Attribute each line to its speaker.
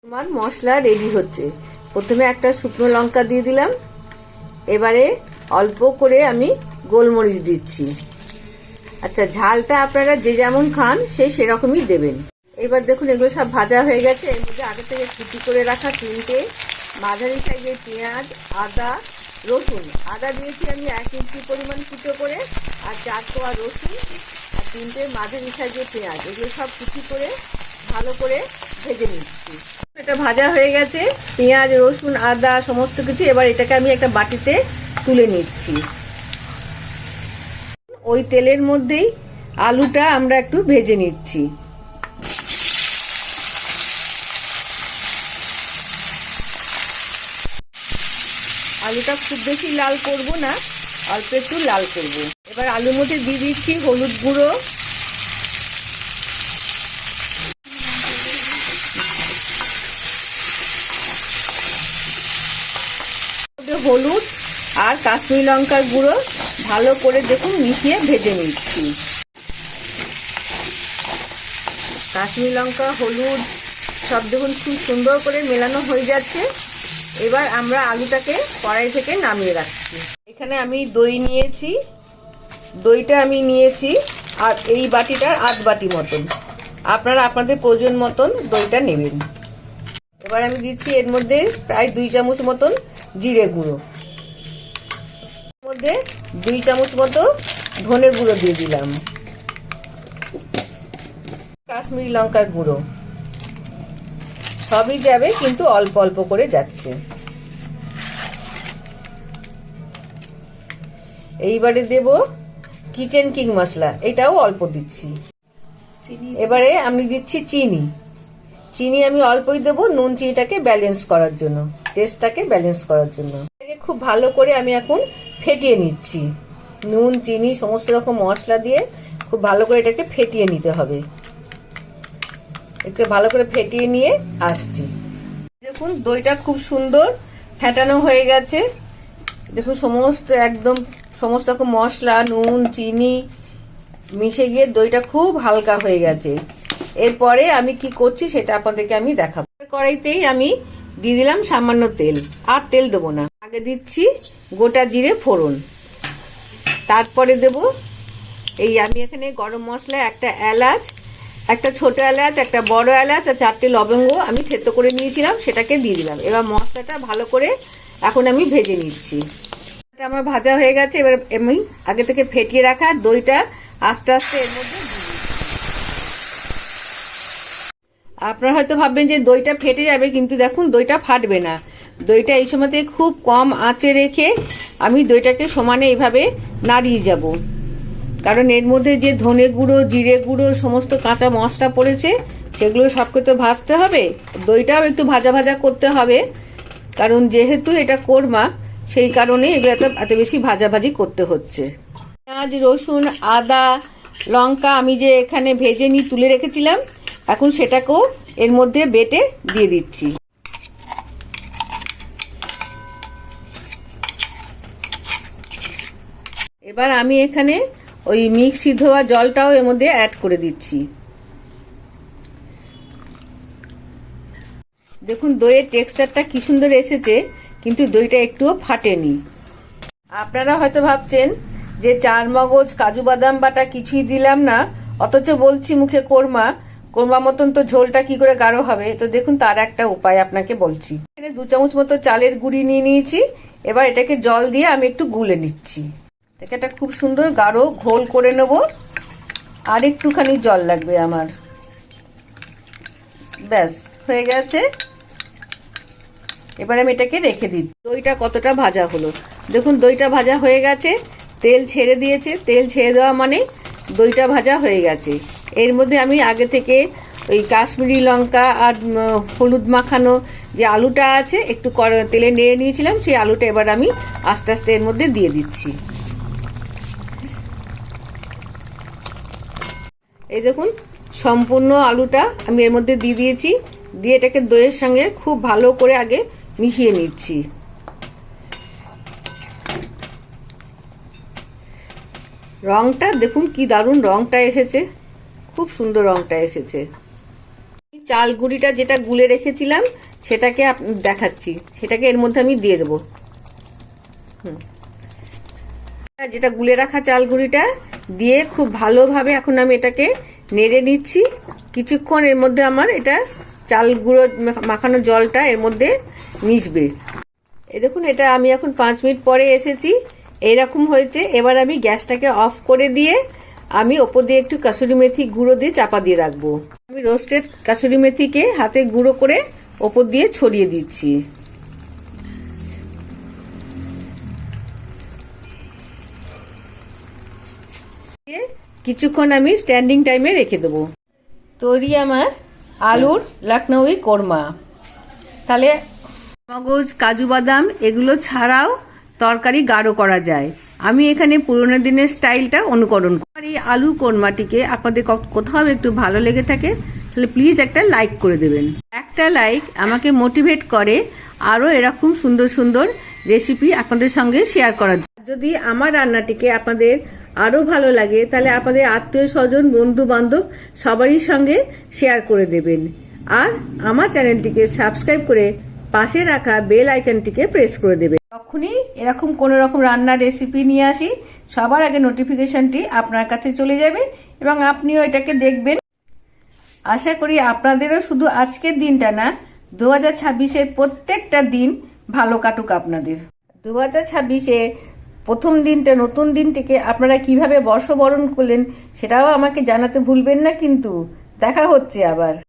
Speaker 1: আমার মশলা রেডি হচ্ছে। প্রথমে একটা শুকনো লঙ্কা দিয়ে দিলাম, এবারে অল্প করে আমি গোলমরিচ দিচ্ছি। আচ্ছা, ঝালটা আপনারা যে যেমন খান সেরকমই দেবেন। এবার দেখুন এগুলো সব ভাজা হয়ে গেছে। এর মধ্যে আগে থেকে কুচি করে রাখা 3টে মাঝারি সাইজের পেঁয়াজ, আদা, রসুন। আদা দিয়েছি আমি 1 ইঞ্চি পরিমাণ কুচো করে, আর 4 কোয়া রসুন, আর 3টে মাঝারি সাইজের পেঁয়াজ। এগুলো সব কুচি করে ভালো করে ভেজে নিচ্ছি। এটা ভাজা হয়ে গেছে, পেঁয়াজ, রসুন, আদা সমস্ত কিছু। এবার এটাকে আমি একটা বাটিতে তুলে নিচ্ছি। ওই তেলের মধ্যেই আলুটা আমরা একটু ভেজে নিচ্ছি। আলুটা খুব বেশি লাল করব না, অল্প একটু লাল করব। এবার আলুর মধ্যে দিয়ে দিচ্ছি হলুদ গুঁড়ো, হলুদ আর কাশ্মীরি লঙ্কার গুঁড়ো ভালো করে দেখুন মিশিয়ে ভেজে নিচ্ছি। কাশ্মীরি লঙ্কা, হলুদ সব দেখুন খুব সুন্দর করে মেলানো হয়ে যাচ্ছে। এবার আমরা আলুটাকে কড়াই থেকে নামিয়ে রাখছি। এখানে আমি দই নিয়েছি, দইটা আমি নিয়েছি আর এই বাটিটার 1/2 বাটি মতন। আপনারা আপনাদের প্রয়োজন মতন দইটা নেবেন। এবার আমি দিচ্ছি এর মধ্যে প্রায় 2 চামচ মতন জিরে গুঁড়ো, এর মধ্যে 2 চামচ মতো ধনে গুঁড়ো দিয়ে দিলাম, কাশ্মীরি লঙ্কার গুঁড়ো। সবই যাবে কিন্তু অল্প অল্প করে যাচ্ছে। এইবারে দেব কিচেন কিং মশলা, এটাও অল্প দিচ্ছি। এবারে আমি দিচ্ছি চিনি। চিনি আমি অল্পই দেবো, নুন চিনিটাকে ব্যালেন্স করার জন্য, টেস্টটাকে ব্যালেন্স করার জন্য। খুব ভালো করে আমি এখন ফেটিয়ে নিচ্ছি। নুন, চিনি সমস্ত রকম মশলা দিয়ে খুব ভালো করে এটাকে ফেটিয়ে নিতে হবে। একটু ভালো করে ফেটিয়ে নিয়ে আসছি। দেখুন দইটা খুব সুন্দর ফেটানো হয়ে গেছে। দেখুন সমস্ত রকম মশলা, নুন, চিনি মিশে গিয়ে দইটা খুব হালকা হয়ে গেছে। এরপরে আমি কি করছি সেটা আপনাদেরকে আমি দেখাবো। কড়াইতেই আমি দিয়ে দিলাম সামান্য তেল, আর তেল দেবো না। আগে দিচ্ছি গোটা জিরে ফোড়ন, তারপরে দেব আমি এখানে গরম মশলা, একটা এলাচ, একটা ছোট এলাচ, একটা বড় এলাচ আর 4টে লবঙ্গ আমি থেতো করে নিয়েছিলাম, সেটাকে দিয়ে দিলাম। এবার মশলাটা ভালো করে এখন আমি ভেজে নিচ্ছি। আমার ভাজা হয়ে গেছে। এবার আমি আগে থেকে ফেটিয়ে রাখা দইটা আস্তে আস্তে এর মধ্যে দিয়ে দিচ্ছি। আপনারা হয়তো ভাববেন যে দইটা ফেটে যাবে, কিন্তু দেখুন দইটা ফাটবে না। দইটা এই সময়তে খুব কম আঁচে রেখে আমি দইটাকে সমানে এইভাবে নাড়িয়ে যাব, কারণ এর মধ্যে যে ধনে গুঁড়ো, জিরে গুঁড়ো সমস্ত কাঁচা মশলা পড়েছে, সেগুলো সবকে তো ভাজতে হবে। দইটাও একটু ভাজা ভাজা করতে হবে, কারণ যেহেতু এটা কোরমা, সেই কারণে এগুলো এত বেশি ভাজাভাজি করতে হচ্ছে। পেঁয়াজ, রসুন, আদা, লঙ্কা আমি যে এখানে ভেজে নিয়ে তুলে রেখেছিলাম, এখন সেটাকেও এর মধ্যে বেটে দিয়ে দিচ্ছি। এবার আমি এখানে ওই মিক্সি ধোয়া জলটাও এর মধ্যে অ্যাড করে দিচ্ছি। দেখুন দইয়ের টেক্সচারটা কি সুন্দর এসেছে, কিন্তু দইটা একটুও ফাটেনি। আপনারা হয়তো ভাবছেন যে চারমগজ, কাজু বাদাম বাটা কিছুই দিলাম না, অথচ বলছি মুখে কোরমা মতন, তো ঝোলটা কি করে গাঢ় হবে? তো দেখুন তার একটা উপায় আপনাকে বলছি। এখানে 2 চামচ মতো চালের গুঁড়ি নিয়ে নিয়েছি। এবার এটাকে জল দিয়ে আমি একটু গুলে নিচ্ছি। এটা খুব সুন্দর গাঢ় ঘোল করে নেব, আর একটুখানি জল লাগবে আমার। ব্যাস হয়ে গেছে। এবার আমি এটাকে রেখে দিচ্ছি। দইটা কতটা ভাজা হলো দেখুন, দইটা ভাজা হয়ে গেছে, তেল ছেড়ে দিয়েছে। তেল ছেড়ে দেওয়া মানে দইটা ভাজা হয়ে গেছে। এর মধ্যে আমি আগে থেকে ওই কাশ্মীরি লঙ্কা আর হলুদ মাখানো যে আলুটা আছে, একটু তেলে নেড়ে নিয়েছিলাম, সেই আলুটা এবার আমি আস্তে আস্তে এর মধ্যে দিয়ে দিচ্ছি। এই দেখুন সম্পূর্ণ আলুটা আমি এর মধ্যে দিয়ে দিয়েছি। দিয়ে এটাকে দইয়ের সঙ্গে খুব ভালো করে আগে মিশিয়ে নিচ্ছি। রংটা দেখুন কি দারুণ রংটা এসেছে, খুব সুন্দর রংটা এসেছে। চাল গুঁড়িটা যেটা গুলে রেখেছিলাম সেটাকে দেখাচ্ছি, সেটাকে এর মধ্যে আমি দিয়ে দেবো। যেটা গুলে রাখা চাল গুঁড়িটা দিয়ে খুব ভালোভাবে এখন আমি এটাকে নেড়ে নিচ্ছি। কিছুক্ষণ এর মধ্যে আমার এটা চাল গুঁড়ো মাখানো জলটা এর মধ্যে মিশবে। এই দেখুন, এটা আমি এখন 5 মিনিট পরে এসেছি, এইরকম হয়েছে। এবার আমি গ্যাসটাকে অফ করে দিয়ে আমি ওপর দিয়ে একটু কাসুরি মেথি গুঁড়ো দিয়ে চাপা দিয়ে রাখবো। আমি রোস্টেড কাসুরি মেথিকে হাতে গুঁড়ো করে ওপর দিয়ে ছড়িয়ে দিচ্ছি। কিছুক্ষণ আমি স্ট্যান্ডিং টাইমে রেখে দেবো। তৈরি আমার আলুর লখনৌই কোরমা। তাহলে মগজ, কাজু বাদাম এগুলো ছাড়াও তরকারি গাঢ় করা যায়। আমি এখানে পুরোনো দিনের স্টাইলটা অনুকরণ করি। এই আলুর কোরমাটিকে আপনাদের কোথাও একটু ভালো লেগে থাকে তাহলে প্লিজ একটা লাইক করে দেবেন। একটা লাইক আমাকে মোটিভেট করে আরও এরকম সুন্দর সুন্দর রেসিপি আপনাদের সঙ্গে শেয়ার করার জন্য। যদি আমার রান্নাটিকে আপনাদের আরও ভালো লাগে তাহলে আপনাদের আত্মীয় স্বজন, বন্ধু বান্ধব সবারই সঙ্গে শেয়ার করে দেবেন। আর আমার চ্যানেলটিকে সাবস্ক্রাইব করে পাশে রাখা বেল আইকনটিকে প্রেস করে দেবেন। তখনই এরকম কোনো রকম রান্নার রেসিপি নিয়ে আসি সবার আগে নোটিফিকেশনটি আপনার কাছে চলে যাবে এবং আপনিও এটাকে দেখবেন। আশা করি আপনাদেরও শুধু আজকের দিনটা না, 2026-এর প্রত্যেকটা দিন ভালো কাটুক আপনাদের। 2026-এ প্রথম দিনটা, নতুন দিনটিকে আপনারা কিভাবে বর্ষবরণ করলেন সেটাও আমাকে জানাতে ভুলবেন না কিন্তু। দেখা হচ্ছে আবার।